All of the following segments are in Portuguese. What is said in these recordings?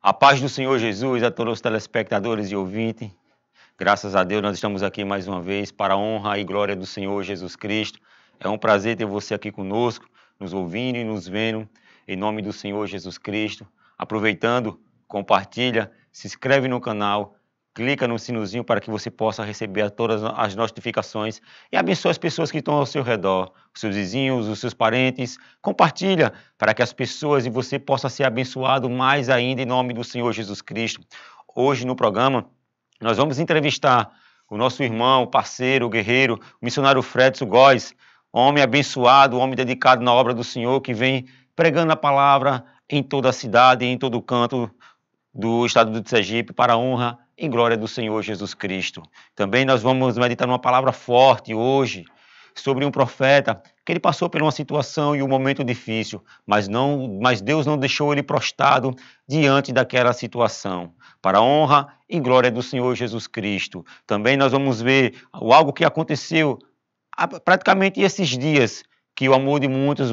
A paz do Senhor Jesus a todos os telespectadores e ouvintes. Graças a Deus nós estamos aqui mais uma vez para a honra e glória do Senhor Jesus Cristo. É um prazer ter você aqui conosco, nos ouvindo e nos vendo, em nome do Senhor Jesus Cristo. Aproveitando, compartilha, se inscreve no canal, clica no sinozinho para que você possa receber todas as notificações e abençoe as pessoas que estão ao seu redor, os seus vizinhos, os seus parentes. Compartilha para que as pessoas e você possa ser abençoado mais ainda em nome do Senhor Jesus Cristo. Hoje no programa nós vamos entrevistar o nosso irmão, parceiro, guerreiro, o missionário Fredson Góes, homem abençoado, homem dedicado na obra do Senhor, que vem pregando a palavra em toda a cidade, em todo o canto do estado do Sergipe, para a honra e glória do Senhor Jesus Cristo. Também nós vamos meditar numa palavra forte hoje, sobre um profeta, que ele passou por uma situação e um momento difícil, mas Deus não deixou ele prostrado diante daquela situação. Para a honra e glória do Senhor Jesus Cristo. Também nós vamos ver algo que aconteceu praticamente esses dias, que o amor de muitos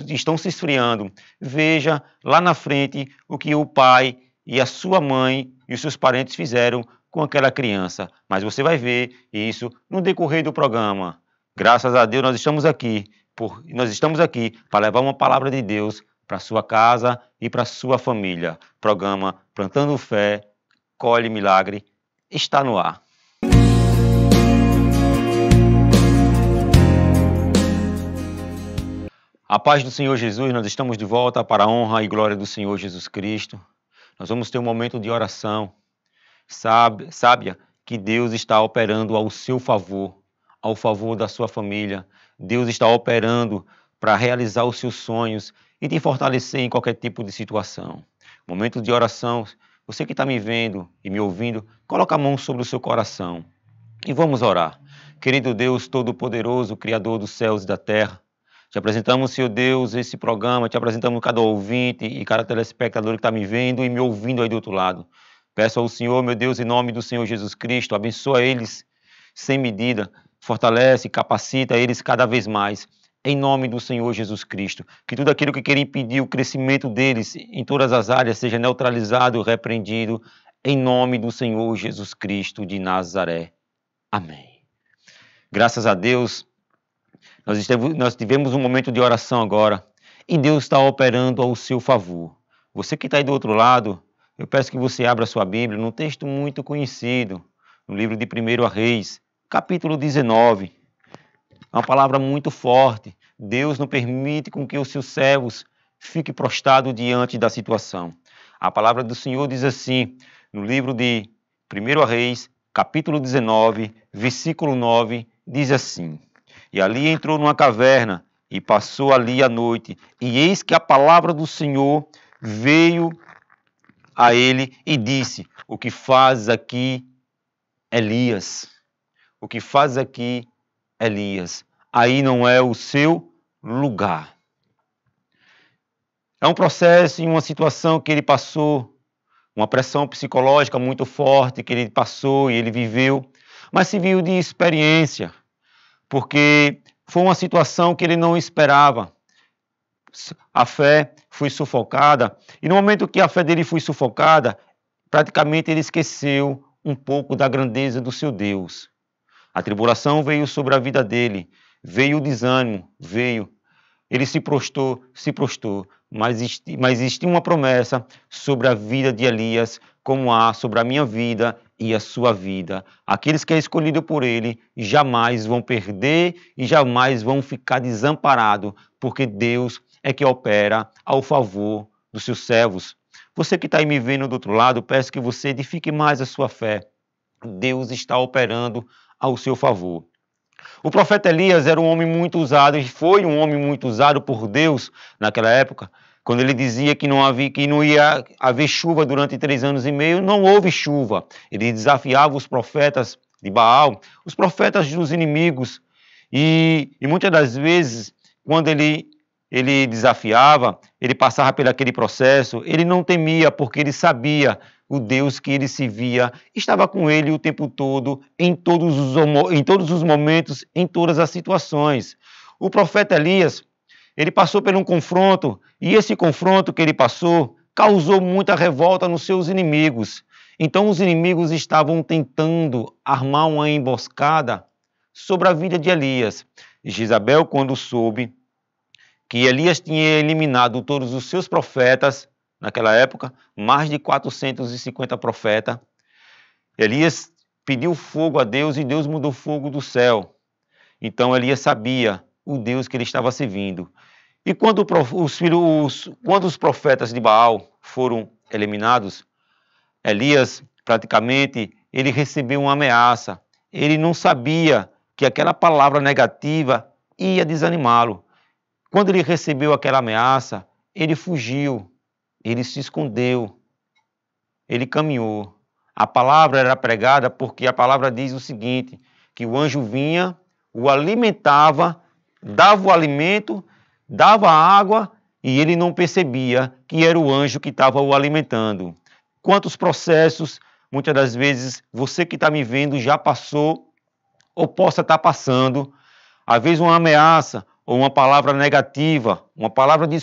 estão se esfriando. Veja lá na frente o que o pai e a sua mãe e os seus parentes fizeram com aquela criança. Mas você vai ver isso no decorrer do programa. Graças a Deus nós estamos aqui para levar uma palavra de Deus para sua casa e para sua família. Programa Plantando Fé, Colhe Milagre, está no ar. A paz do Senhor Jesus, nós estamos de volta para a honra e glória do Senhor Jesus Cristo. Nós vamos ter um momento de oração. Sábia que Deus está operando ao seu favor, ao favor da sua família. Deus está operando para realizar os seus sonhos e te fortalecer em qualquer tipo de situação. Momento de oração. Você que está me vendo e me ouvindo, coloca a mão sobre o seu coração e vamos orar. Querido Deus Todo-Poderoso, Criador dos céus e da terra, te apresentamos, Senhor Deus, esse programa, te apresentamos cada ouvinte e cada telespectador que está me vendo e me ouvindo aí do outro lado. Peço ao Senhor, meu Deus, em nome do Senhor Jesus Cristo, abençoa eles sem medida, fortalece, capacita eles cada vez mais, em nome do Senhor Jesus Cristo. Que tudo aquilo que quer impedir o crescimento deles em todas as áreas seja neutralizado, repreendido, em nome do Senhor Jesus Cristo de Nazaré. Amém. Graças a Deus, nós tivemos um momento de oração agora e Deus está operando ao seu favor. Você que está aí do outro lado, eu peço que você abra sua Bíblia num texto muito conhecido, no livro de 1 Reis, capítulo 19. É uma palavra muito forte. Deus não permite com que os seus servos fiquem prostrados diante da situação. A palavra do Senhor diz assim, no livro de 1 Reis, capítulo 19, versículo 9, diz assim: E ali entrou numa caverna e passou ali a noite. E eis que a palavra do Senhor veio a ele e disse: O que faz aqui, Elias? O que faz aqui, Elias? Aí não é o seu lugar. É um processo e uma situação que ele passou, uma pressão psicológica muito forte que ele passou e ele viveu, mas se viu de experiência, porque foi uma situação que ele não esperava. A fé foi sufocada, e no momento que a fé dele foi sufocada, praticamente ele esqueceu um pouco da grandeza do seu Deus. A tribulação veio sobre a vida dele, veio o desânimo, veio. Ele se prostrou, mas existia uma promessa sobre a vida de Elias, como há sobre a minha vida e a sua vida. Aqueles que é escolhido por ele jamais vão perder e jamais vão ficar desamparados, porque Deus é que opera ao favor dos seus servos. Você que está aí me vendo do outro lado, peço que você edifique mais a sua fé. Deus está operando ao seu favor. O profeta Elias era um homem muito usado, e foi um homem muito usado por Deus naquela época, quando ele dizia que não ia haver chuva durante 3 anos e meio, não houve chuva. Ele desafiava os profetas de Baal, os profetas dos inimigos, e muitas das vezes, quando ele desafiava, ele passava por aquele processo, ele não temia, porque ele sabia o Deus que ele se via estava com ele o tempo todo, em todos os momentos, em todas as situações. O profeta Elias, ele passou por um confronto, e esse confronto que ele passou causou muita revolta nos seus inimigos. Então os inimigos estavam tentando armar uma emboscada sobre a vida de Elias. E Jezabel, quando soube que Elias tinha eliminado todos os seus profetas, naquela época, mais de 450 profetas, Elias pediu fogo a Deus e Deus mandou fogo do céu. Então Elias sabia o Deus que ele estava servindo. E quando os profetas de Baal foram eliminados, Elias, praticamente, ele recebeu uma ameaça. Ele não sabia que aquela palavra negativa ia desanimá-lo. Quando ele recebeu aquela ameaça, ele fugiu, ele se escondeu, ele caminhou. A palavra era pregada porque a palavra diz o seguinte, que o anjo vinha, o alimentava, dava o alimento, dava água e ele não percebia que era o anjo que estava o alimentando. Quantos processos, muitas das vezes, você que está me vendo já passou ou possa estar passando, às vezes uma ameaça ou uma palavra negativa, uma palavra de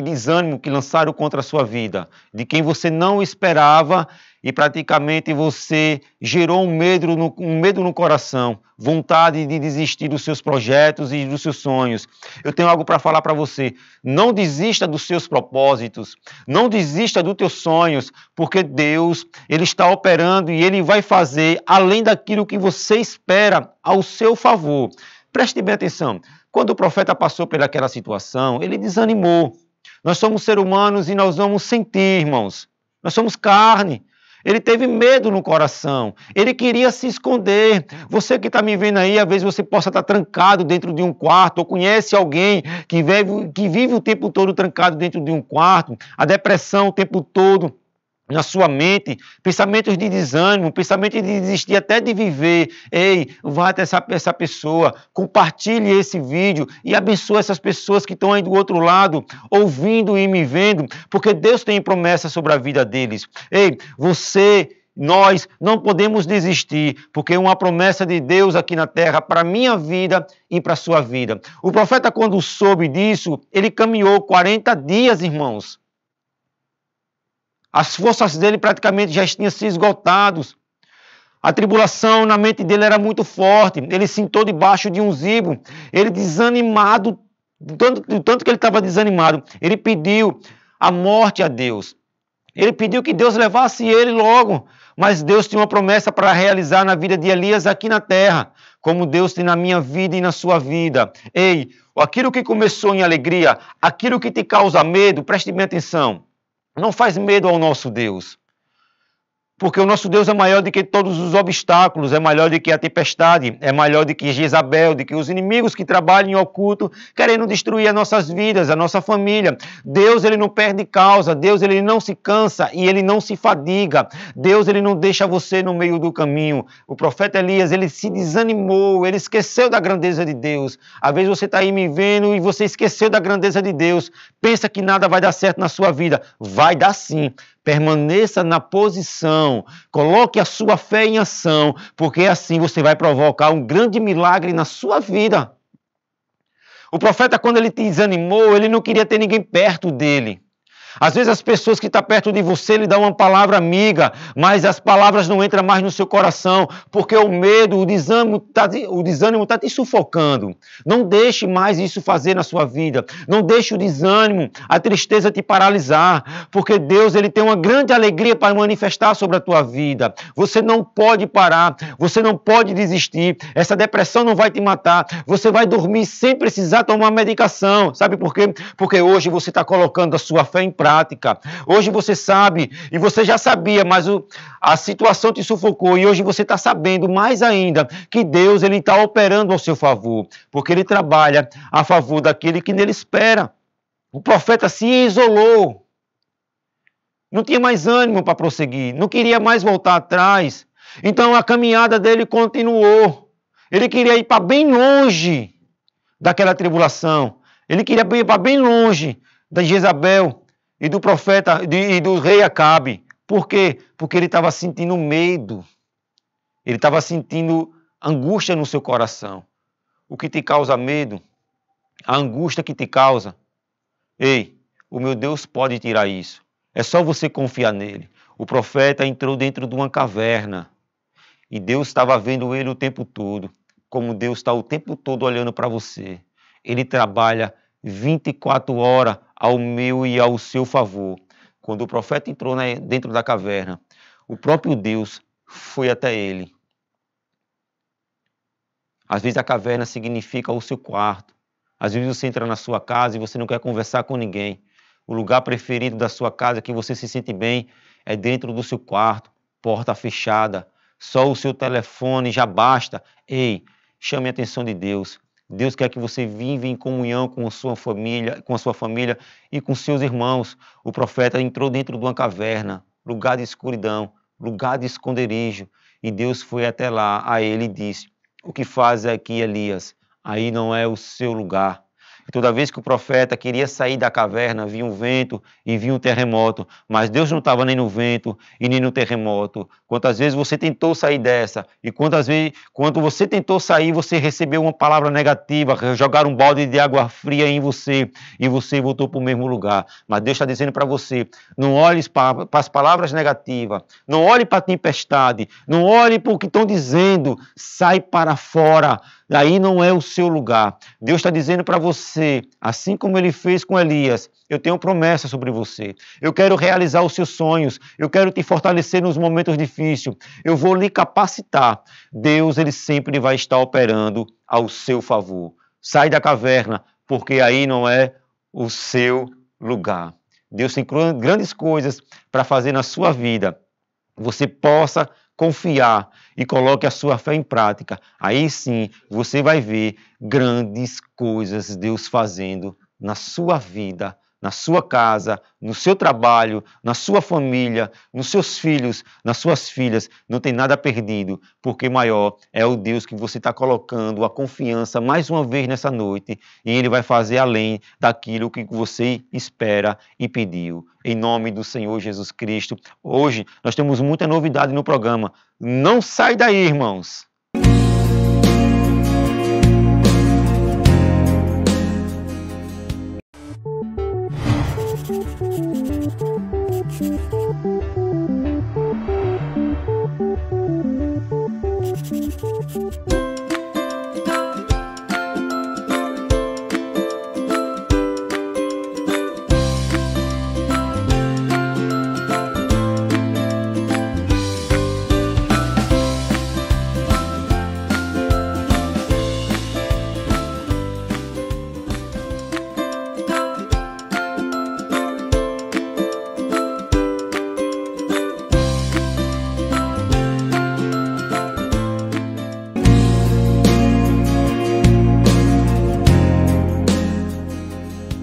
desânimo que lançaram contra a sua vida, de quem você não esperava e praticamente você gerou um medo no coração, vontade de desistir dos seus projetos e dos seus sonhos. Eu tenho algo para falar para você. Não desista dos seus propósitos, não desista dos teus sonhos, porque Deus, Ele está operando e Ele vai fazer além daquilo que você espera ao seu favor. Preste bem atenção. Quando o profeta passou por aquela situação, ele desanimou. Nós somos seres humanos e nós vamos sentir, irmãos. Nós somos carne. Ele teve medo no coração. Ele queria se esconder. Você que está me vendo aí, às vezes você possa estar trancado dentro de um quarto, ou conhece alguém que vive o tempo todo trancado dentro de um quarto, a depressão o tempo todo na sua mente, pensamentos de desânimo, pensamentos de desistir até de viver. Ei, vá até essa pessoa, compartilhe esse vídeo e abençoe essas pessoas que estão aí do outro lado, ouvindo e me vendo, porque Deus tem promessa sobre a vida deles. Ei, nós não podemos desistir, porque é uma promessa de Deus aqui na terra para a minha vida e para a sua vida. O profeta, quando soube disso, ele caminhou 40 dias, irmãos. As forças dele praticamente já tinham se esgotado. A tribulação na mente dele era muito forte. Ele sentou debaixo de um zibo. Ele desanimado, tanto que ele estava desanimado, ele pediu a morte a Deus. Ele pediu que Deus levasse ele logo. Mas Deus tinha uma promessa para realizar na vida de Elias aqui na terra, como Deus tem na minha vida e na sua vida. Ei, aquilo que começou em alegria, aquilo que te causa medo, preste bem atenção. Não faz medo ao nosso Deus, porque o nosso Deus é maior do que todos os obstáculos, é maior do que a tempestade, é maior do que Jezabel, do que os inimigos que trabalham em oculto, querendo destruir as nossas vidas, a nossa família. Deus, ele não perde causa, Deus, ele não se cansa e ele não se fadiga. Deus, ele não deixa você no meio do caminho. O profeta Elias, ele se desanimou, ele esqueceu da grandeza de Deus. Às vezes você está aí me vendo e você esqueceu da grandeza de Deus, pensa que nada vai dar certo na sua vida. Vai dar sim. Permaneça na posição, coloque a sua fé em ação, porque assim você vai provocar um grande milagre na sua vida. O profeta, quando ele te desanimou, ele não queria ter ninguém perto dele. Às vezes as pessoas que estão perto de você lhe dão uma palavra amiga, mas as palavras não entram mais no seu coração, porque o medo, o desânimo está te sufocando. Não deixe mais isso fazer na sua vida. Não deixe o desânimo, a tristeza te paralisar, porque Deus, ele tem uma grande alegria para manifestar sobre a tua vida. Você não pode parar, você não pode desistir. Essa depressão não vai te matar. Você vai dormir sem precisar tomar medicação. Sabe por quê? Porque hoje você está colocando a sua fé em prática. Hoje você sabe, e você já sabia, mas a situação te sufocou, e hoje você está sabendo mais ainda que Deus, ele está operando ao seu favor, porque ele trabalha a favor daquele que nele espera. O profeta se isolou, não tinha mais ânimo para prosseguir, não queria mais voltar atrás, então a caminhada dele continuou. Ele queria ir para bem longe daquela tribulação, ele queria ir para bem longe da Jezabel e do profeta e do rei Acabe. Por quê? Porque ele estava sentindo medo. Ele estava sentindo angústia no seu coração. O que te causa medo? A angústia que te causa. Ei, o meu Deus pode tirar isso. É só você confiar nele. O profeta entrou dentro de uma caverna e Deus estava vendo ele o tempo todo, como Deus está o tempo todo olhando para você. Ele trabalha 24 horas ao meu e ao seu favor. Quando o profeta entrou dentro da caverna, o próprio Deus foi até ele. Às vezes a caverna significa o seu quarto. Às vezes você entra na sua casa e você não quer conversar com ninguém. O lugar preferido da sua casa que você se sente bem é dentro do seu quarto, porta fechada. Só o seu telefone já basta. Ei, chame a atenção de Deus. Deus quer que você viva em comunhão com a sua família e com seus irmãos. O profeta entrou dentro de uma caverna, lugar de escuridão, lugar de esconderijo. E Deus foi até lá a ele e disse: o que faz aqui, Elias? Aí não é o seu lugar. E toda vez que o profeta queria sair da caverna, vinha um vento e vinha um terremoto. Mas Deus não estava nem no vento e nem no terremoto. Quantas vezes você tentou sair dessa? E quantas vezes, quando você tentou sair, você recebeu uma palavra negativa, jogaram um balde de água fria em você e você voltou para o mesmo lugar. Mas Deus está dizendo para você: não olhe para as palavras negativas, não olhe para a tempestade, não olhe para o que estão dizendo, sai para fora. Aí não é o seu lugar. Deus está dizendo para você, assim como ele fez com Elias: eu tenho promessa sobre você. Eu quero realizar os seus sonhos. Eu quero te fortalecer nos momentos difíceis. Eu vou lhe capacitar. Deus, ele sempre vai estar operando ao seu favor. Sai da caverna, porque aí não é o seu lugar. Deus tem grandes coisas para fazer na sua vida. Você possa confiar e coloque a sua fé em prática. Aí sim, você vai ver grandes coisas Deus fazendo na sua vida, na sua casa, no seu trabalho, na sua família, nos seus filhos, nas suas filhas. Não tem nada perdido, porque maior é o Deus que você está colocando a confiança mais uma vez nessa noite, e Ele vai fazer além daquilo que você espera e pediu. Em nome do Senhor Jesus Cristo. Hoje nós temos muita novidade no programa. Não sai daí, irmãos!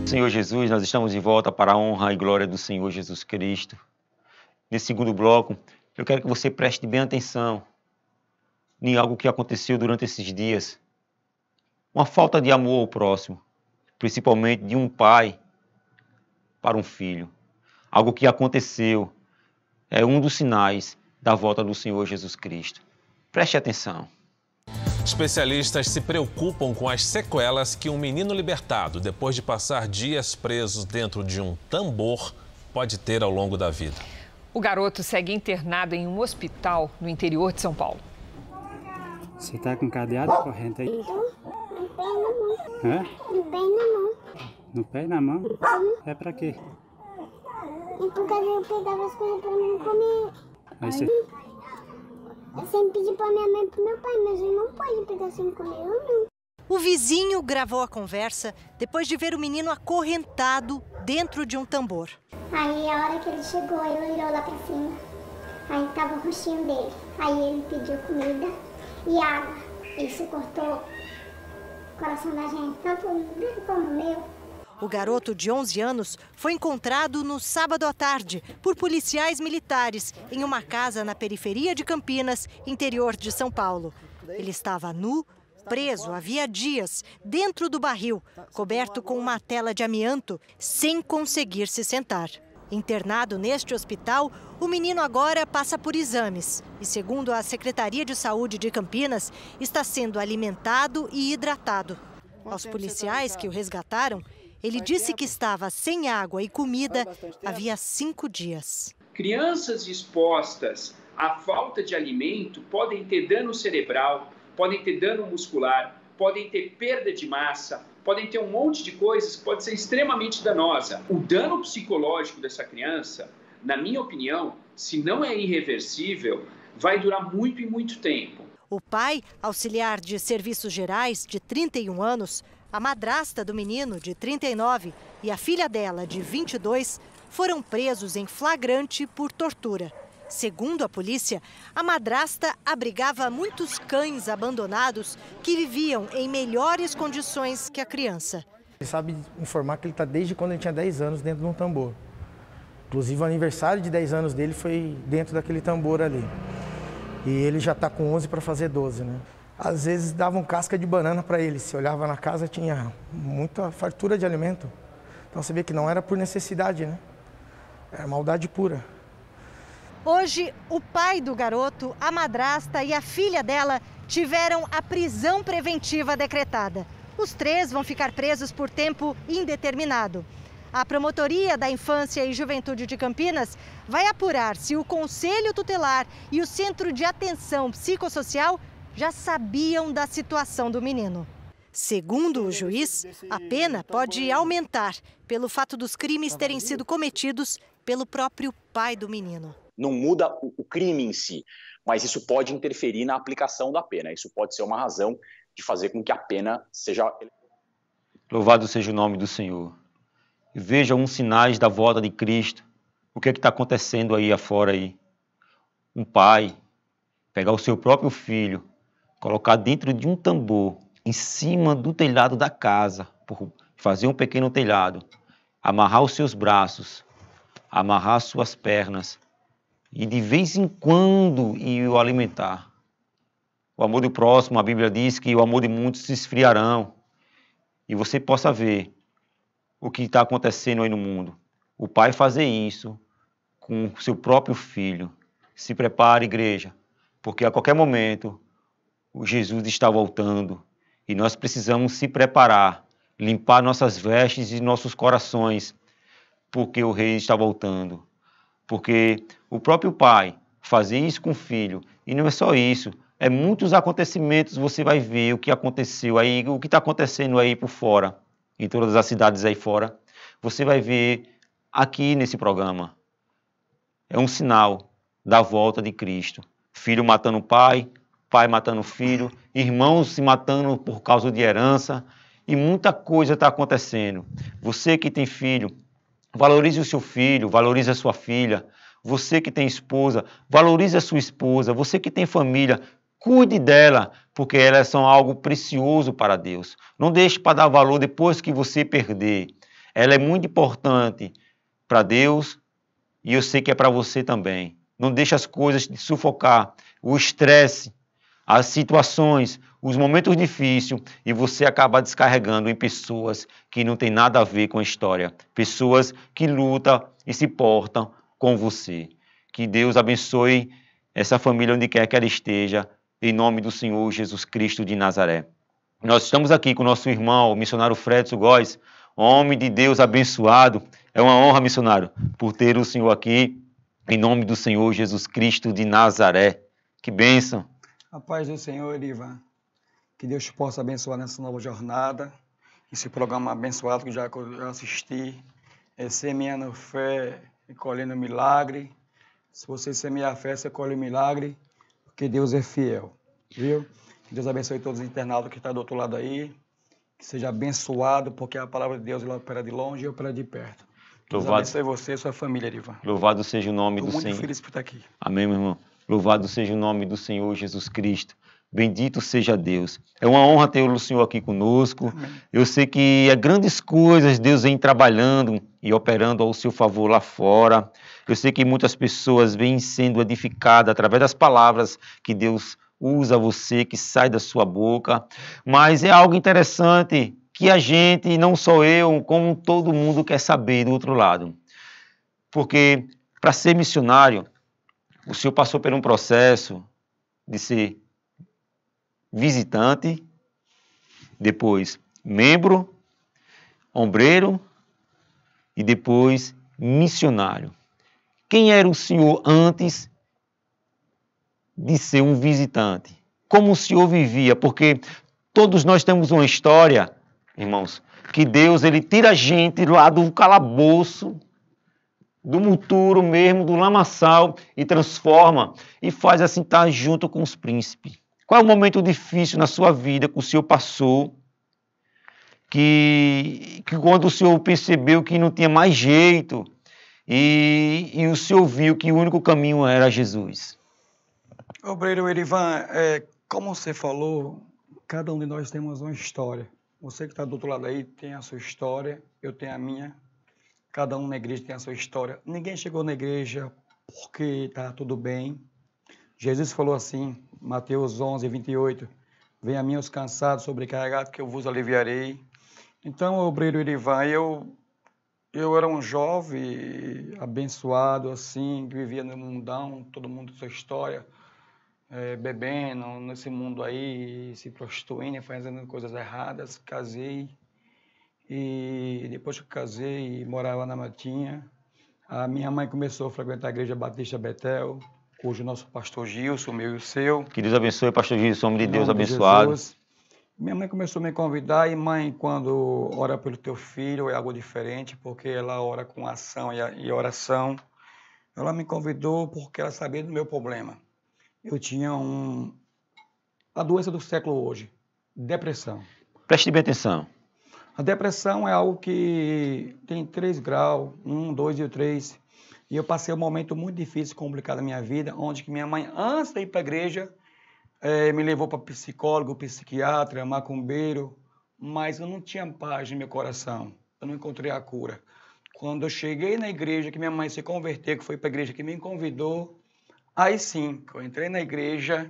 Senhor Jesus, nós estamos de volta para a honra e glória do Senhor Jesus Cristo. Nesse segundo bloco, eu quero que você preste bem atenção em algo que aconteceu durante esses dias. Uma falta de amor ao próximo, principalmente de um pai para um filho. Algo que aconteceu é um dos sinais da volta do Senhor Jesus Cristo. Preste atenção. Especialistas se preocupam com as sequelas que um menino libertado, depois de passar dias presos dentro de um tambor, pode ter ao longo da vida. O garoto segue internado em um hospital no interior de São Paulo. Você tá com cadeado corrente aí? No pé e na mão. Hã? No pé e na mão. No pé e na mão? É pra quê? E por causa eu pegava as coisas pra mim comer. Aí você... Eu sempre pedi pra minha mãe e pro meu pai, mas eu não pode pegar sem comer, eu não. O vizinho gravou a conversa depois de ver o menino acorrentado dentro de um tambor. Aí a hora que ele chegou, ele olhou lá pra cima. Aí tava o rostinho dele. Aí ele pediu comida e água. Isso cortou o coração da gente, tanto dele como o meu. O garoto de 11 anos foi encontrado no sábado à tarde por policiais militares em uma casa na periferia de Campinas, interior de São Paulo. Ele estava nu, preso havia dias, dentro do barril, coberto com uma tela de amianto, sem conseguir se sentar. Internado neste hospital, o menino agora passa por exames e, segundo a Secretaria de Saúde de Campinas, está sendo alimentado e hidratado. Aos policiais que o resgataram, Ele disse que estava sem água e comida havia 5 dias. Crianças expostas à falta de alimento podem ter dano cerebral, podem ter dano muscular, podem ter perda de massa, podem ter um monte de coisas que pode ser extremamente danosa. O dano psicológico dessa criança, na minha opinião, se não é irreversível, vai durar muito e muito tempo. O pai, auxiliar de serviços gerais, de 31 anos, a madrasta do menino, de 39, e a filha dela, de 22, foram presos em flagrante por tortura. Segundo a polícia, a madrasta abrigava muitos cães abandonados que viviam em melhores condições que a criança. Ele sabe informar que ele está desde quando ele tinha 10 anos dentro de um tambor. Inclusive o aniversário de 10 anos dele foi dentro daquele tambor ali. E ele já está com 11 para fazer 12, né? Às vezes davam casca de banana para ele. Se olhava na casa, tinha muita fartura de alimento. Então você vê que não era por necessidade, né? Era maldade pura. Hoje, o pai do garoto, a madrasta e a filha dela tiveram a prisão preventiva decretada. Os 3 vão ficar presos por tempo indeterminado. A Promotoria da Infância e Juventude de Campinas vai apurar se o Conselho Tutelar e o Centro de Atenção Psicossocial já sabiam da situação do menino. Segundo o juiz, a pena pode aumentar pelo fato dos crimes terem sido cometidos pelo próprio pai do menino. Não muda o crime em si, mas isso pode interferir na aplicação da pena. Isso pode ser uma razão de fazer com que a pena seja... Louvado seja o nome do Senhor. Veja uns sinais da volta de Cristo. O que está acontecendo aí afora aí? Um pai pegar o seu próprio filho, colocar dentro de um tambor, em cima do telhado da casa, fazer um pequeno telhado, amarrar os seus braços, amarrar suas pernas e de vez em quando o alimentar. O amor do próximo, a Bíblia diz que o amor de muitos se esfriarão. E você possa ver o que está acontecendo aí no mundo. O pai fazer isso com o seu próprio filho. Se prepare, igreja, porque a qualquer momento o Jesus está voltando e nós precisamos se preparar, limpar nossas vestes e nossos corações, porque o rei está voltando. Porque o próprio pai fazer isso com o filho, e não é só isso, é muitos acontecimentos, você vai ver o que aconteceu aí, o que está acontecendo aí por fora, em todas as cidades aí fora, você vai ver aqui nesse programa. É um sinal da volta de Cristo. Filho matando pai, pai matando filho, irmãos se matando por causa de herança, e muita coisa está acontecendo. Você que tem filho, valorize o seu filho, valorize a sua filha. Você que tem esposa, valorize a sua esposa. Você que tem família, cuide dela, porque elas são algo precioso para Deus. Não deixe para dar valor depois que você perder. Ela é muito importante para Deus e eu sei que é para você também. Não deixe as coisas te sufocar, o estresse, as situações, os momentos difíceis e você acabar descarregando em pessoas que não tem nada a ver com a história. Pessoas que lutam e se portam com você. Que Deus abençoe essa família onde quer que ela esteja, em nome do Senhor Jesus Cristo de Nazaré. Nós estamos aqui com o nosso irmão, o missionário Fredson Góes, homem de Deus abençoado. É uma honra, missionário, por ter o Senhor aqui, em nome do Senhor Jesus Cristo de Nazaré. Que bênção. A paz do Senhor, Ivan. Que Deus te possa abençoar nessa nova jornada, esse programa abençoado que já assisti, semeando fé e colhendo milagre. Se você semear fé, você colhe milagre, porque Deus é fiel, viu? Que Deus abençoe todos os internautas que estão do outro lado aí, que seja abençoado, porque a palavra de Deus ela opera de longe e opera de perto. Deus abençoe você e sua família, Ivan. Louvado seja o nome do Senhor. Estou muito feliz por estar aqui. Amém, meu irmão. Louvado seja o nome do Senhor Jesus Cristo. Bendito seja Deus. É uma honra ter o Senhor aqui conosco. Amém. Eu sei que grandes coisas Deus vem trabalhando e operando ao seu favor lá fora. Eu sei que muitas pessoas vêm sendo edificadas através das palavras que Deus usa você, que sai da sua boca. Mas é algo interessante que a gente, não só eu, como todo mundo quer saber do outro lado. Porque para ser missionário, o senhor passou por um processo de ser visitante, depois membro, ombreiro e depois missionário. Quem era o senhor antes de ser um visitante? Como o senhor vivia? Porque todos nós temos uma história, irmãos, que Deus ele tira a gente lá do calabouço, do monturo mesmo, do lamaçal, e transforma e faz assim estar junto com os príncipes. Qual é o momento difícil na sua vida que o senhor passou, que quando o senhor percebeu que não tinha mais jeito e o senhor viu que o único caminho era Jesus? Obreiro Erivan, como você falou, cada um de nós temos uma história. Você que está do outro lado aí tem a sua história, eu tenho a minha. Cada um na igreja tem a sua história. Ninguém chegou na igreja porque está tudo bem. Jesus falou assim, Mateus 11, 28, venha a mim os cansados, sobrecarregados, que eu vos aliviarei. Então, obreiro Erivan, eu era um jovem abençoado, assim, que vivia no mundão, todo mundo tem sua história, bebendo nesse mundo aí, se prostituindo, fazendo coisas erradas. Casei, e depois que casei, morava na Matinha, a minha mãe começou a frequentar a Igreja Batista Betel, cujo nosso pastor Gilson, o meu e o seu. Que Deus abençoe, pastor Gilson, homem de Deus abençoado. Minha mãe começou a me convidar, e mãe, quando ora pelo teu filho, é algo diferente, porque ela ora com ação e oração. Ela me convidou porque ela sabia do meu problema. Eu tinha a doença do século hoje, depressão. Preste bem atenção. A depressão é algo que tem 3 graus, 1, 2 e 3. E eu passei um momento muito difícil, complicado na minha vida, onde que minha mãe, antes de ir para a igreja, me levou para psicólogo, psiquiatra, macumbeiro, mas eu não tinha paz no meu coração. Eu não encontrei a cura. Quando eu cheguei na igreja, que minha mãe se converteu, que foi para a igreja que me convidou, aí sim, que eu entrei na igreja,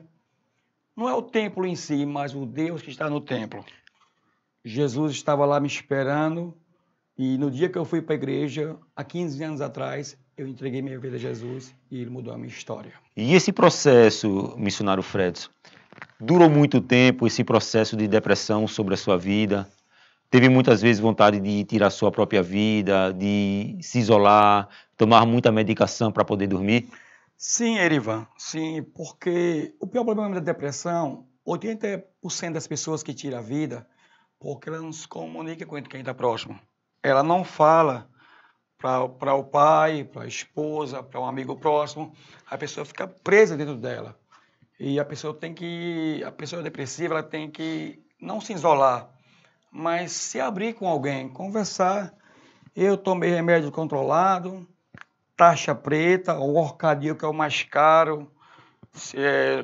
não é o templo em si, mas o Deus que está no templo. Jesus estava lá me esperando, e no dia que eu fui para a igreja, há 15 anos atrás, eu entreguei minha vida a Jesus e ele mudou a minha história. E esse processo, missionário Fredson, durou muito tempo, esse processo de depressão sobre a sua vida? Teve muitas vezes vontade de tirar a sua própria vida, de se isolar, tomar muita medicação para poder dormir? Sim, Erivan, sim, porque o pior problema da depressão, 80% das pessoas que tiram a vida, porque ela não se comunica com quem está próximo. Ela não fala para o pai, para a esposa, para um amigo próximo, a pessoa fica presa dentro dela. E a pessoa depressiva, ela tem que não se isolar, mas se abrir com alguém, conversar. Eu tomei remédio controlado, taxa preta, o Orcadio, que é o mais caro,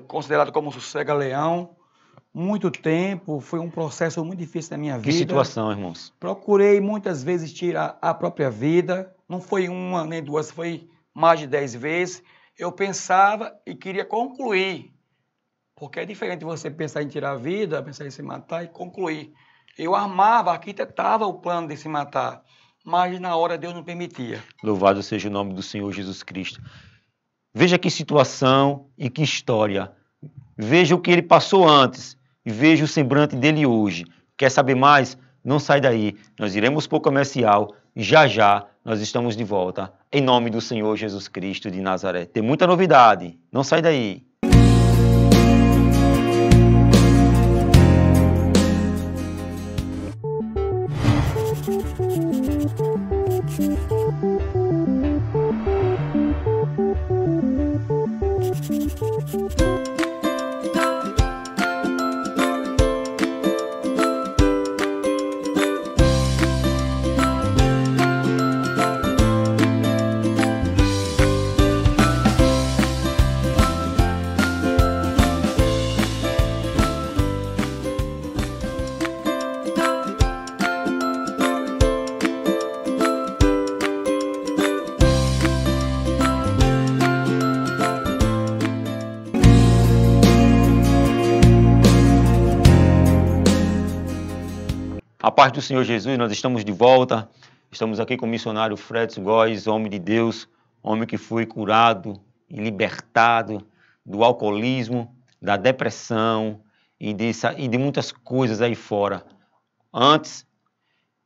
considerado como sossega-leão. Muito tempo, foi um processo muito difícil na minha vida. Que situação, irmãos? Procurei muitas vezes tirar a própria vida, não foi uma nem duas, foi mais de 10 vezes. Eu pensava e queria concluir, porque é diferente você pensar em tirar a vida, pensar em se matar e concluir. Eu armava, arquitetava o plano de se matar, mas na hora Deus não permitia. Louvado seja o nome do Senhor Jesus Cristo. Veja que situação e que história. Veja o que ele passou antes e veja o semblante dele hoje. Quer saber mais? Não sai daí. Nós iremos para o comercial. Já já nós estamos de volta. Em nome do Senhor Jesus Cristo de Nazaré. Tem muita novidade. Não sai daí. A paz do Senhor Jesus, nós estamos de volta. Estamos aqui com o missionário Fredson Góes, homem de Deus, homem que foi curado e libertado do alcoolismo, da depressão e de muitas coisas aí fora. Antes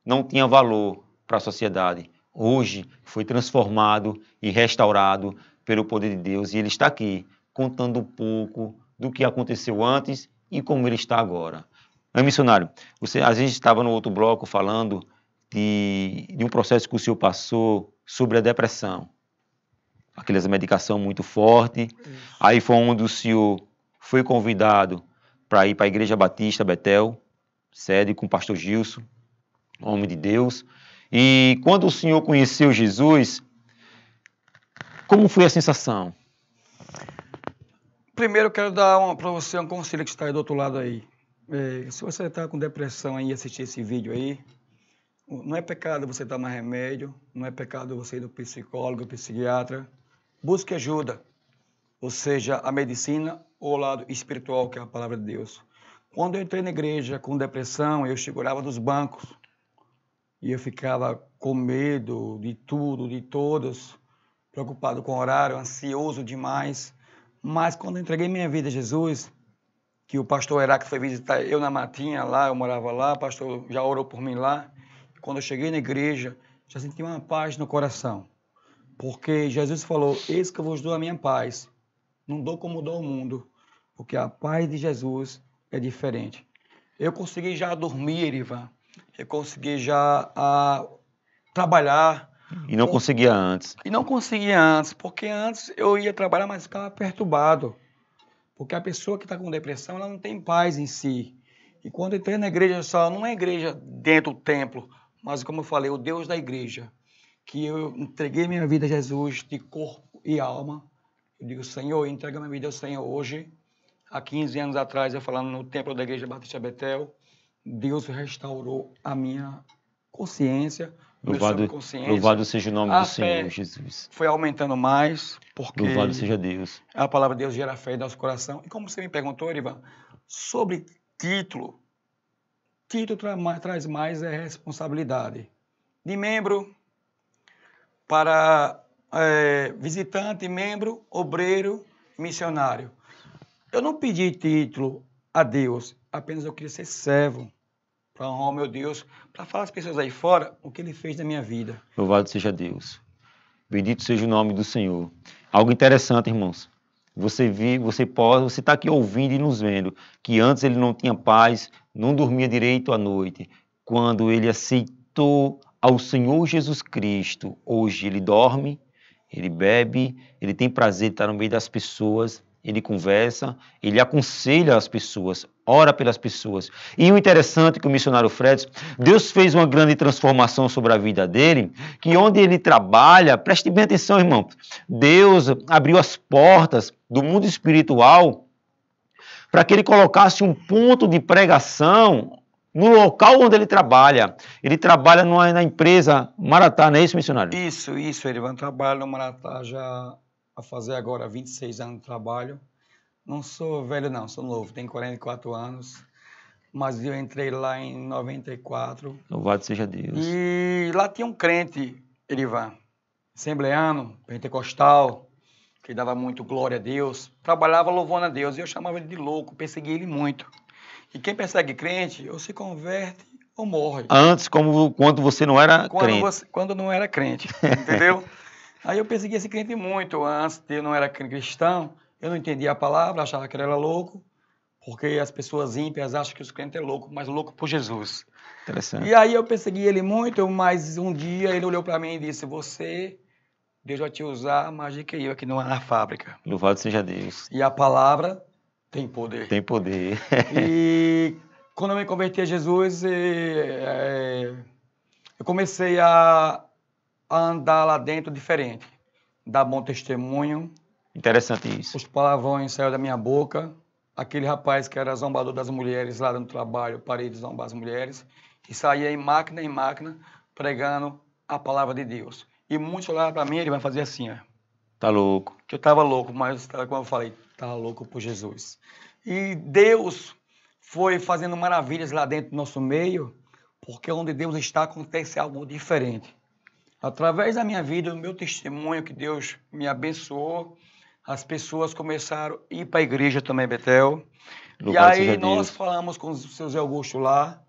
não tinha valor para a sociedade. Hoje foi transformado e restaurado pelo poder de Deus e ele está aqui contando um pouco do que aconteceu antes e como ele está agora. Missionário, a gente estava no outro bloco falando de um processo que o senhor passou sobre a depressão. Aquelas medicação muito forte. Aí foi onde o senhor foi convidado para ir para a Igreja Batista Betel, sede com o pastor Gilson, homem de Deus. E quando o senhor conheceu Jesus, como foi a sensação? Primeiro eu quero dar para você um conselho que está aí do outro lado aí. Se você está com depressão aí e assistir esse vídeo aí, não é pecado você tomar remédio, não é pecado você ir no psicólogo, psiquiatra. Busque ajuda, ou seja, a medicina ou o lado espiritual, que é a palavra de Deus. Quando eu entrei na igreja com depressão, eu segurava nos bancos e eu ficava com medo de tudo, de todos, preocupado com o horário, ansioso demais. Mas quando eu entreguei minha vida a Jesus, que o pastor Heráclito foi visitar eu na matinha lá, eu morava lá, o pastor já orou por mim lá. Quando eu cheguei na igreja, já senti uma paz no coração. Porque Jesus falou, eis que eu vos dou a minha paz. Não dou como dou o mundo, porque a paz de Jesus é diferente. Eu consegui já dormir, Ivan. Eu consegui já trabalhar. E não conseguia antes. E não conseguia antes, porque antes eu ia trabalhar, mas ficava perturbado. Porque a pessoa que está com depressão, ela não tem paz em si. E quando eu entrei na igreja, só não é igreja dentro do templo, mas como eu falei, o Deus da igreja, que eu entreguei minha vida a Jesus de corpo e alma. Eu digo, Senhor, entrega minha vida ao Senhor hoje. Há 15 anos atrás, eu falando no templo da Igreja Batista Betel, Deus restaurou a minha consciência, Louvado seja o nome do Senhor Jesus. Foi aumentando mais, porque louvado seja Deus. A palavra de Deus gera fé em nosso coração. E como você me perguntou, Ivan, sobre título traz mais responsabilidade. De membro para visitante, membro, obreiro, missionário. Eu não pedi título a Deus, apenas eu queria ser servo, para honrar o meu Deus, para falar às pessoas aí fora o que Ele fez na minha vida. Louvado seja Deus. Bendito seja o nome do Senhor. Algo interessante, irmãos. Você está aqui ouvindo e nos vendo, que antes ele não tinha paz, não dormia direito à noite. Quando ele aceitou ao Senhor Jesus Cristo, hoje ele dorme, ele bebe, ele tem prazer de estar no meio das pessoas, ele conversa, ele aconselha as pessoas, ora pelas pessoas. E o interessante é que o missionário Fred, Deus fez uma grande transformação sobre a vida dele, que onde ele trabalha, preste bem atenção, irmão, Deus abriu as portas do mundo espiritual para que ele colocasse um ponto de pregação no local onde ele trabalha. Ele trabalha na empresa Maratá, não é isso, missionário? Isso, ele vai trabalhar no Maratá já a fazer agora 26 anos de trabalho. Não sou velho não, sou novo, tenho 44 anos, mas eu entrei lá em 94. Louvado seja Deus. E lá tinha um crente, Erivan, assembleano, pentecostal, que dava muito glória a Deus, trabalhava louvando a Deus, e eu chamava ele de louco, persegui ele muito. E quem persegue crente, ou se converte ou morre. Antes, quando você não era crente. Quando não era crente, entendeu? Aí eu persegui esse crente muito. Antes de eu não era cristão, eu não entendia a palavra, achava que ele era louco, porque as pessoas ímpias acham que os crentes é louco, mas louco por Jesus. Interessante. E aí eu persegui ele muito, mas um dia ele olhou para mim e disse, Deus vai te usar mais do que eu aqui na fábrica. Louvado seja Deus. E a palavra tem poder. Tem poder. E quando eu me converti a Jesus, eu comecei a andar lá dentro diferente. Dar bom testemunho. Interessante isso. Os palavrões saíram da minha boca. Aquele rapaz que era zombador das mulheres lá no trabalho, parei de zombar as mulheres. E saía em máquina, pregando a palavra de Deus. E muitos olhavam para mim e ele vai fazer assim, ó. Tá louco. Que eu estava louco, mas como eu falei, estava louco por Jesus. E Deus foi fazendo maravilhas lá dentro do nosso meio, porque onde Deus está acontece algo diferente. Através da minha vida, do meu testemunho, que Deus me abençoou, as pessoas começaram a ir para a igreja também, Betel. E aí nós falamos com o seu Zé Augusto lá,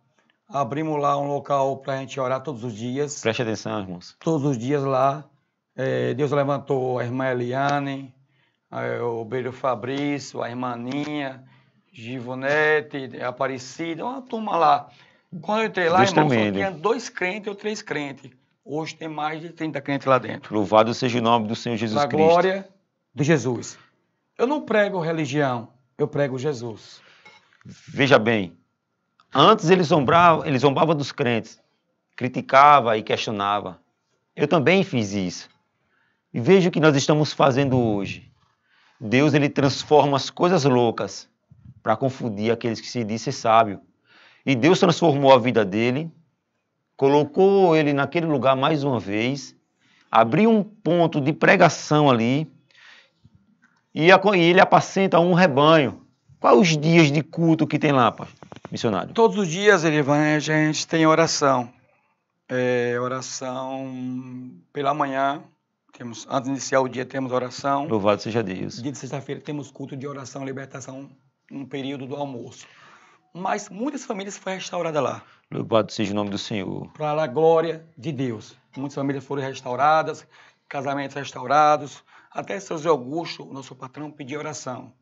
Abrimos lá um local para a gente orar todos os dias. Preste atenção, irmãos. Todos os dias lá. Deus levantou a irmã Eliane, o Beiro Fabrício, a irmã Ninha, Givonete, Aparecida, uma turma lá. Quando eu entrei lá, Deus irmão, só tremendo. tinha 2 crentes ou 3 crentes. Hoje tem mais de 30 crentes lá dentro. Louvado seja o nome do Senhor Jesus Para a Cristo. glória de Jesus. Eu não prego religião, eu prego Jesus. Veja bem, antes ele zombava dos crentes, criticava e questionava. Eu também fiz isso. E veja o que nós estamos fazendo hoje. Deus, ele transforma as coisas loucas para confundir aqueles que se dizem sábio. E Deus transformou a vida dele, colocou ele naquele lugar mais uma vez, abriu um ponto de pregação ali, e ele apacenta um rebanho. Quais os dias de culto que tem lá, missionário? Todos os dias, Elivan, a gente tem oração. Oração pela manhã. Antes de iniciar o dia, temos oração. Louvado seja Deus. Dia de sexta-feira, temos culto de oração e libertação no período do almoço. Mas muitas famílias foram restauradas lá. Louvado seja o nome do Senhor. Para a glória de Deus. Muitas famílias foram restauradas, casamentos restaurados. Até seu Zé Augusto, o nosso patrão, pediu oração.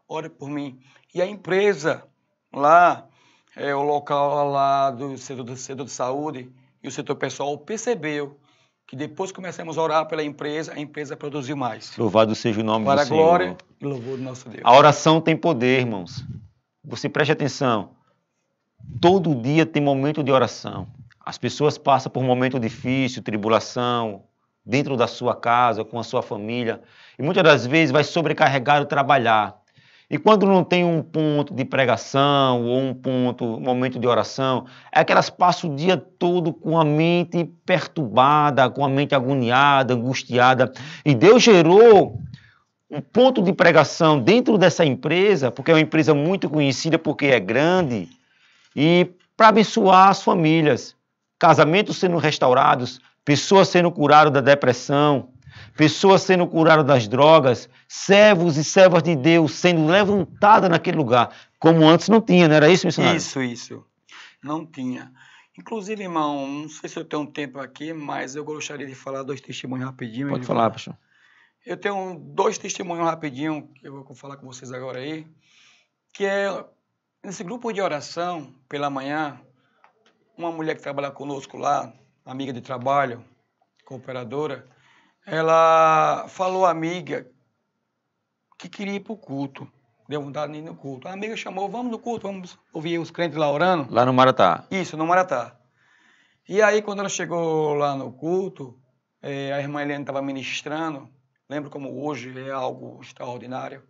Ore por mim. E a empresa lá, o local lá do setor de saúde e o setor pessoal percebeu que depois que começamos a orar pela empresa, a empresa produziu mais. Louvado seja o nome do Senhor. Para a glória e louvor do nosso Deus. A oração tem poder, irmãos. Você preste atenção. Todo dia tem momento de oração. As pessoas passam por um momento difícil, tribulação, dentro da sua casa, com a sua família. E muitas das vezes vai sobrecarregar o trabalhar. E quando não tem um ponto de pregação ou um momento de oração, é que elas passam o dia todo com a mente perturbada, com a mente agoniada, angustiada. E Deus gerou um ponto de pregação dentro dessa empresa, porque é uma empresa muito conhecida, porque é grande, e para abençoar as famílias. Casamentos sendo restaurados, pessoas sendo curadas da depressão, pessoas sendo curadas das drogas, servos e servas de Deus sendo levantadas naquele lugar, como antes não tinha, não era isso, missionário? Isso. Não tinha. Inclusive, irmão, não sei se eu tenho um tempo aqui, mas eu gostaria de falar 2 testemunhos rapidinho. Pode falar, pastor. Eu tenho 2 testemunhos rapidinho que eu vou falar com vocês agora aí, que é nesse grupo de oração, pela manhã, uma mulher que trabalha conosco lá, amiga de trabalho, cooperadora, ela falou à amiga que queria ir para o culto, deu vontade de ir no culto. A amiga chamou, vamos no culto, vamos ouvir os crentes lá orando. Lá no Maratá. Isso, no Maratá. E aí, quando ela chegou lá no culto, a irmã Helena estava ministrando, lembro como hoje é algo extraordinário.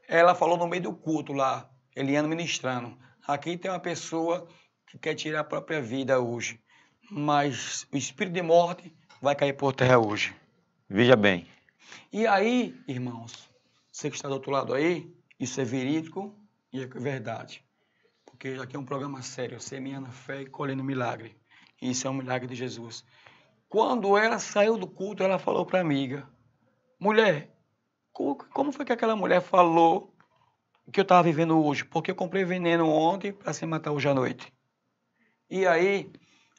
Ela falou no meio do culto lá, Eliana ministrando. Aqui tem uma pessoa que quer tirar a própria vida hoje, mas o espírito de morte vai cair por terra hoje. Veja bem. E aí, irmãos, você que está do outro lado aí, isso é verídico e é verdade. Porque aqui é um programa sério, semeando fé e colhendo milagre. E isso é um milagre de Jesus. Quando ela saiu do culto, ela falou para a amiga, mulher, como foi que aquela mulher falou que eu estava vivendo hoje? Porque eu comprei veneno ontem para se matar hoje à noite. E aí,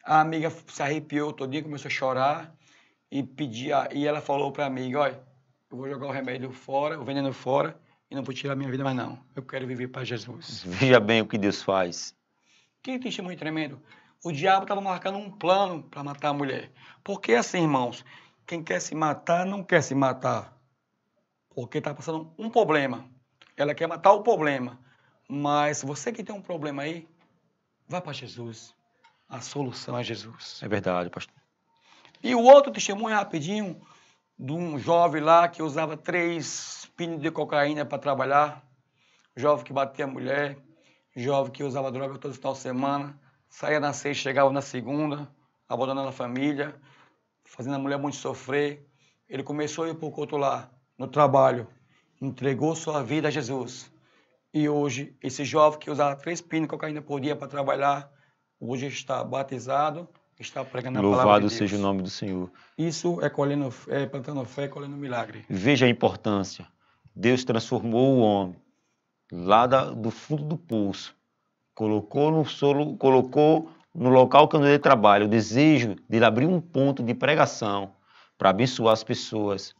a amiga se arrepiou todinha, começou a chorar e ela falou para a amiga, olha, eu vou jogar o remédio fora, o veneno fora, e não vou tirar a minha vida mais não. Eu quero viver para Jesus. Veja bem o que Deus faz. Que testemunho tremendo. O diabo estava marcando um plano para matar a mulher. Porque assim, irmãos, quem quer se matar, não quer se matar. Porque está passando um problema. Ela quer matar o problema. Mas você que tem um problema aí, vá para Jesus. A solução é Jesus. É verdade, pastor. E o outro testemunho rapidinho, de um jovem lá que usava 3 pinos de cocaína para trabalhar. Jovem que batia a mulher. Jovem que usava droga todo final de semana. Saía na sexta, chegava na segunda, abandonando a família, fazendo a mulher muito sofrer. Ele começou a ir para o culto lá, no trabalho. Entregou sua vida a Jesus. E hoje, esse jovem que usava 3 pinos de cocaína por dia para trabalhar, hoje está batizado, está pregando a palavra de Deus. Louvado seja o nome do Senhor. Isso é plantando fé, colhendo milagre. Veja a importância. Deus transformou o homem lá do fundo do poço. Colocou no local que ele trabalha, o desejo de ele abrir um ponto de pregação para abençoar as pessoas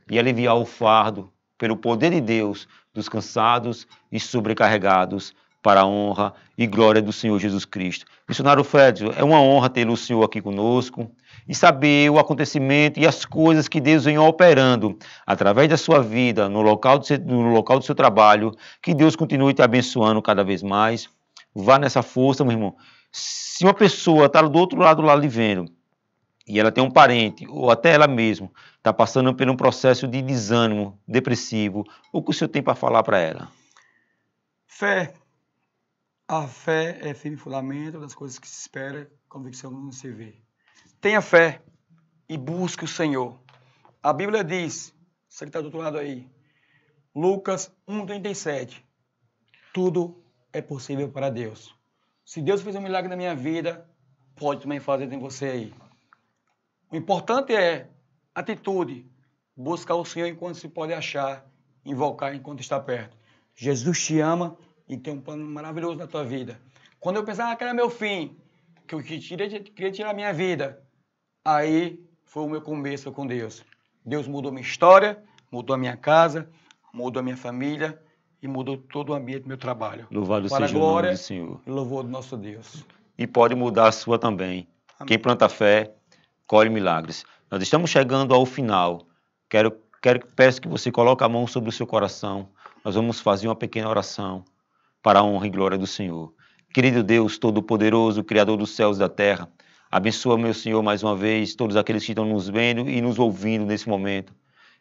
e aliviar o fardo, pelo poder de Deus, dos cansados e sobrecarregados, para a honra e glória do Senhor Jesus Cristo. Missionário Fred, é uma honra ter o senhor aqui conosco e saber o acontecimento e as coisas que Deus vem operando através da sua vida, no local do seu trabalho, que Deus continue te abençoando cada vez mais. Vá nessa força, meu irmão. Se uma pessoa está do outro lado lá lhe vendo, e ela tem um parente, ou até ela mesma, está passando por um processo de desânimo, depressivo, o que o senhor tem para falar para ela? Fé. A fé é firme fundamento das coisas que se espera, convicção não se vê. Tenha fé e busque o Senhor. A Bíblia diz, você que está do outro lado aí, Lucas 1,37, tudo é possível para Deus. Se Deus fez um milagre na minha vida, pode também fazer em você aí. O importante é atitude, buscar o Senhor enquanto se pode achar, invocar enquanto está perto. Jesus te ama e tem um plano maravilhoso na tua vida. Quando eu pensava que era meu fim, que eu queria tirar a minha vida, aí foi o meu começo com Deus. Deus mudou minha história, mudou a minha casa, mudou a minha família e mudou todo o ambiente do meu trabalho. Louvado para seja a glória o nome do Senhor. E louvor do nosso Deus. E pode mudar a sua também. Amém. Quem planta fé, colhe milagres. Nós estamos chegando ao final. Peço que você coloque a mão sobre o seu coração. Nós vamos fazer uma pequena oração para a honra e glória do Senhor. Querido Deus Todo-Poderoso, Criador dos céus e da terra, abençoa, meu Senhor, mais uma vez, todos aqueles que estão nos vendo e nos ouvindo nesse momento.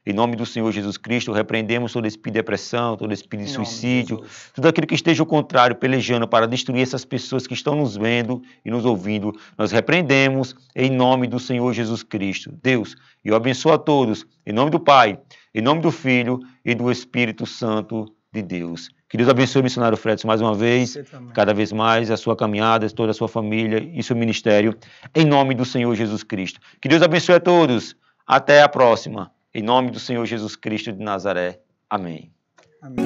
Em nome do Senhor Jesus Cristo, repreendemos todo espírito de depressão, todo espírito de suicídio, tudo aquilo que esteja ao contrário, pelejando para destruir essas pessoas que estão nos vendo e nos ouvindo. Nós repreendemos em nome do Senhor Jesus Cristo. Deus, eu abençoo a todos, em nome do Pai, em nome do Filho e do Espírito Santo de Deus. Que Deus abençoe o missionário Fredson mais uma vez, cada vez mais, a sua caminhada, toda a sua família e seu ministério, em nome do Senhor Jesus Cristo. Que Deus abençoe a todos. Até a próxima. Em nome do Senhor Jesus Cristo de Nazaré. Amém. Amém.